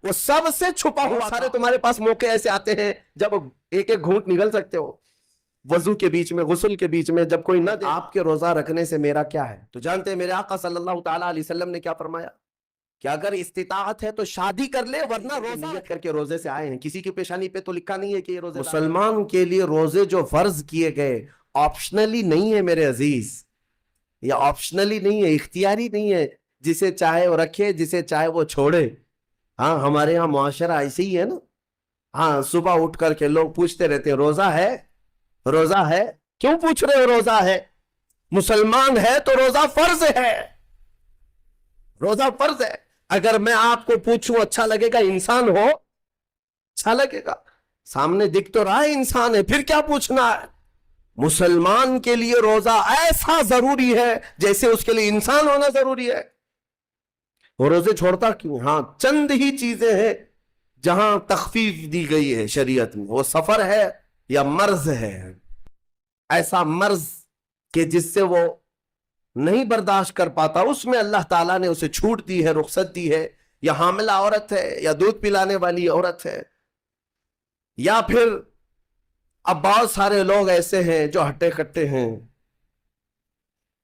وہ سب سے چھپا ہوا سارے تمہارے پاس موقع ایسے آتے ہیں جب ایک ایک گھونٹ نگل سکتے ہو، وضو کے بیچ میں، غسل کے بیچ میں، جب کوئی نہ دے۔ آپ کے روزہ رکھنے سے میرا کیا ہے؟ تو جانتے ہیں میرے آقا صلی اللہ تعالیٰ علیہ وسلم نے کیا فرمایا کہ اگر استطاعت ہے تو شادی کر لے، ورنہ روزہ نیت کر کے روزے سے آئے ہیں۔ کسی کی پیشانی پہ تو لکھا نہیں ہے کہ یہ روزے مسلمان کے لیے روزے جو فرض کیے گئے آپشنلی نہیں ہے میرے عزیز، یہ آپشنلی نہیں ہے، اختیاری نہیں ہے، جسے چاہے وہ رکھے، جسے چاہے وہ چھوڑے۔ ہاں ہمارے ہاں معاشرہ ایسے ہی ہے نا، ہاں صبح اٹھ کر کے لوگ پوچھتے رہتے ہیں روزہ ہے، روزہ ہے؟ کیوں پوچھ رہے ہو روزہ ہے؟ مسلمان ہے تو روزہ فرض ہے، روزہ فرض ہے۔ اگر میں آپ کو پوچھوں اچھا لگے گا؟ انسان ہو اچھا لگے گا، سامنے دکھ تو رہا ہے انسان ہے، پھر کیا پوچھنا ہے؟ مسلمان کے لیے روزہ ایسا ضروری ہے جیسے اس کے لیے انسان ہونا ضروری ہے۔ وہ روزے چھوڑتا کیوں؟ ہاں چند ہی چیزیں ہیں جہاں تخفیف دی گئی ہے شریعت میں، وہ سفر ہے یا مرض ہے، ایسا مرض کہ جس سے وہ نہیں برداشت کر پاتا، اس میں اللہ تعالیٰ نے اسے چھوٹ دی ہے، رخصت دی ہے، یا حاملہ عورت ہے، یا دودھ پلانے والی عورت ہے، یا پھر اب بہت سارے لوگ ایسے ہیں جو ہٹے کٹے ہیں،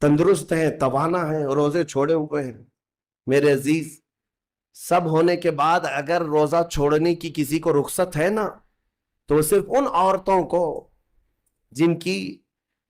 تندرست ہیں، توانا ہیں، روزے چھوڑے ہوئے ہیں۔ میرے عزیز، سب ہونے کے بعد اگر روزہ چھوڑنے کی کسی کو رخصت ہے نا، تو صرف ان عورتوں کو جن کی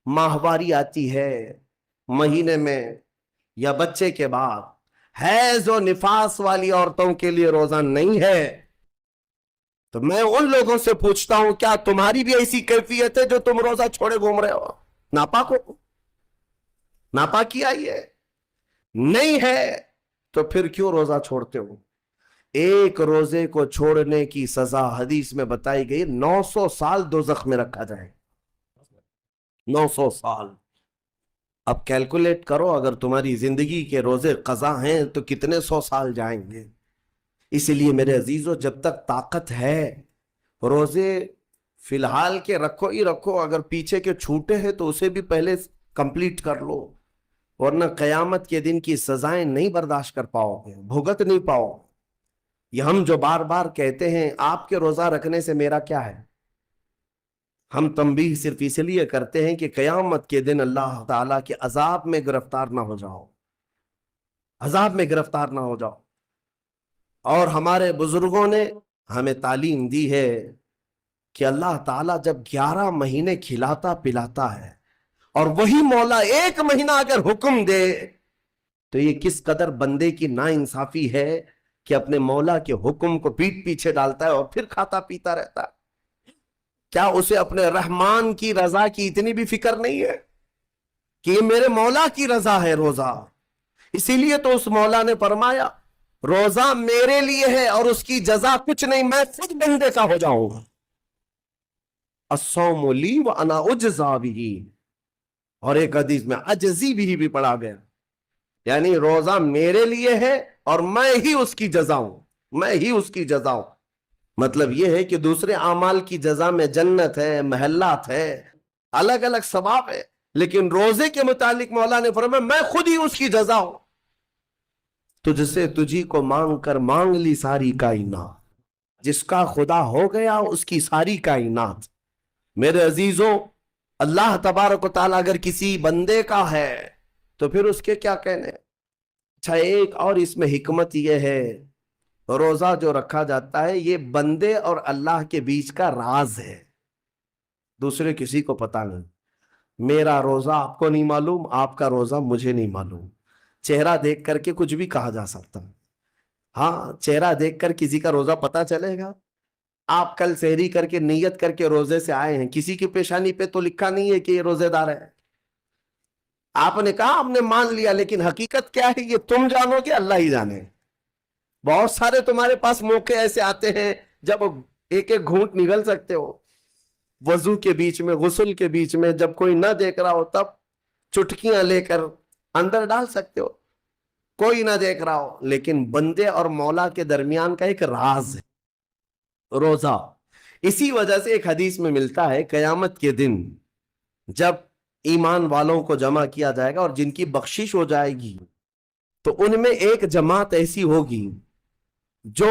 ماہواری آتی ہے مہینے میں یا بچے کے بعد، حیض و نفاس والی عورتوں کے لیے روزہ نہیں ہے۔ تو میں ان لوگوں سے پوچھتا ہوں، کیا تمہاری بھی ایسی کیفیت ہے جو تم روزہ چھوڑے گھوم رہے ہو؟ ناپاک ہو؟ ناپاکی آئی ہے؟ نہیں ہے تو پھر کیوں روزہ چھوڑتے ہو؟ ایک روزے کو چھوڑنے کی سزا حدیث میں بتائی گئی 900 سال دوزخ میں رکھا جائے، 900 سال۔ اب کیلکولیٹ کرو، اگر تمہاری زندگی کے روزے قضا ہیں تو کتنے 100 سال جائیں گے۔ اسی لیے میرے عزیزو، جب تک طاقت ہے روزے فی الحال کے رکھو ہی رکھو، اگر پیچھے کے چھوٹے ہیں تو اسے بھی پہلے کمپلیٹ کر لو، ورنہ قیامت کے دن کی سزائیں نہیں برداشت کر پاؤ گے، بھگت نہیں پاؤ۔ یہ ہم جو بار بار کہتے ہیں آپ کے روزہ رکھنے سے میرا کیا ہے، ہم تنبیہ صرف اس لیے کرتے ہیں کہ قیامت کے دن اللہ تعالیٰ کے عذاب میں گرفتار نہ ہو جاؤ، عذاب میں گرفتار نہ ہو جاؤ۔ اور ہمارے بزرگوں نے ہمیں تعلیم دی ہے کہ اللہ تعالیٰ جب 11 مہینے کھلاتا پلاتا ہے، اور وہی مولا 1 مہینہ اگر حکم دے، تو یہ کس قدر بندے کی ناانصافی ہے کہ اپنے مولا کے حکم کو پیٹ پیچھے ڈالتا ہے اور پھر کھاتا پیتا رہتا ہے۔ کیا اسے اپنے رحمان کی رضا کی اتنی بھی فکر نہیں ہے کہ یہ میرے مولا کی رضا ہے روزہ؟ اسی لیے تو اس مولا نے فرمایا روزہ میرے لیے ہے اور اس کی جزا کچھ نہیں، میں خود بندے کا ہو جاؤں گا۔ الصوم لی وانا اجزا بہ، اور ایک حدیث میں اجزی بھی پڑھا گیا، یعنی روزہ میرے لیے ہے اور میں ہی اس کی جزا ہوں، میں ہی اس کی جزا ہوں۔ مطلب یہ ہے کہ دوسرے اعمال کی جزا میں جنت ہے، محلات ہے، الگ الگ ثواب ہے، لیکن روزے کے متعلق مولا نے فرمایا میں خود ہی اس کی جزا ہوں۔ تجھ سے تجھی کو مانگ کر مانگ لی ساری کائنات، جس کا خدا ہو گیا اس کی ساری کائنات۔ میرے عزیزوں، اللہ تبارک و تعالیٰ اگر کسی بندے کا ہے تو پھر اس کے کیا کہنے۔ اچھا، ایک اور اس میں حکمت یہ ہے، روزہ جو رکھا جاتا ہے یہ بندے اور اللہ کے بیچ کا راز ہے، دوسرے کسی کو پتا نہیں۔ میرا روزہ آپ کو نہیں معلوم، آپ کا روزہ مجھے نہیں معلوم۔ چہرہ دیکھ کر کے کچھ بھی کہا جا سکتا ہے، ہاں چہرہ دیکھ کر کسی کا روزہ پتا چلے گا۔ آپ کل سحری کر کے نیت کر کے روزے سے آئے ہیں، کسی کی پیشانی پہ تو لکھا نہیں ہے کہ یہ روزے دار ہے، آپ نے کہا ہم نے مان لیا، لیکن حقیقت کیا ہے یہ تم جانو گے، اللہ ہی جانے۔ بہت سارے تمہارے پاس موقع ایسے آتے ہیں جب ایک ایک گھونٹ نگل سکتے ہو، وضو کے بیچ میں، غسل کے بیچ میں، جب کوئی نہ دیکھ رہا ہو تب چٹکیاں لے کر اندر ڈال سکتے ہو، کوئی نہ دیکھ رہا ہو۔ لیکن بندے اور مولا کے درمیان کا ایک راز ہے روزہ۔ اسی وجہ سے ایک حدیث میں ملتا ہے قیامت کے دن جب ایمان والوں کو جمع کیا جائے گا اور جن کی بخشش ہو جائے گی، تو ان میں ایک جماعت ایسی ہوگی جو